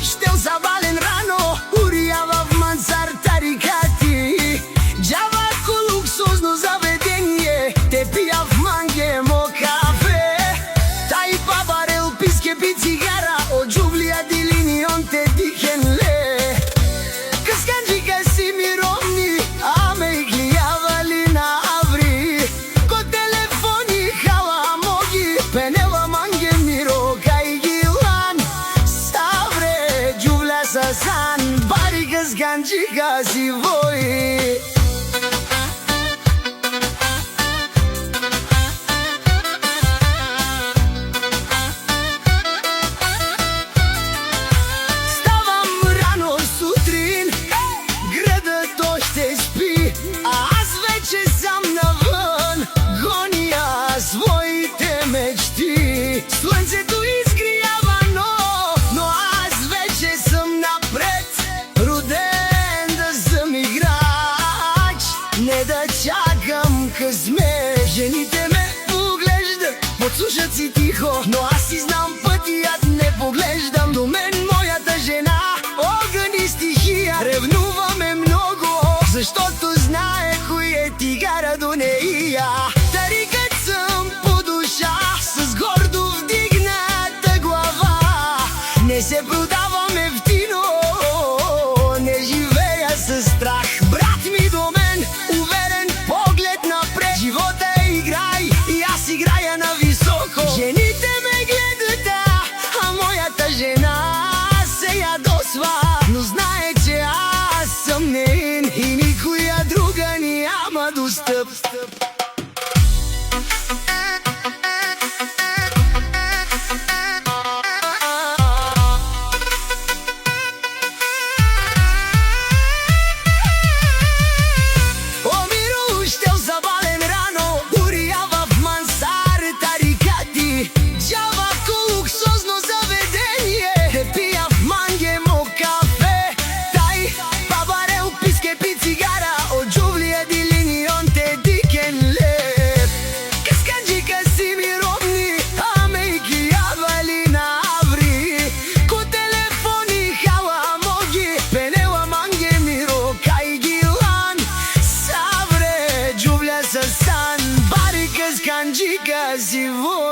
ще завален рано, урява в мансарда рикати. Джава ко луксозно заведение, те пия в манге мо кафе. Тай бабарел писке би цигара, о джувлия ди линион те дихенле. Касканджика си миромни, аме и глиявали на аври. Ко телефони хала моги, пенела манге миро кай гилан. Савре джувля сасан, бари касканджика си вои. Слънцето изгрява, но аз вече съм напред, роден да съм играч, не да чакам късмет. Жените ме поглеждат, подслушат си тихо, но аз си знам пътят, не поглеждам до мен. Моята жена огън и стихия, ревнуваме много, защото знае кой е тигара до нея. Тарикът съм по душа, с гордо вдигната глава. Не се продаваме в тино, не живея със страх. Брат ми до мен, уверен поглед напред. Живота е играй и аз играя на високо. Жените ме гледат, а моята жена се ядосва, но знае, че аз съм неин и никоя друга няма достъп. Сасан, бари касканджика си вои.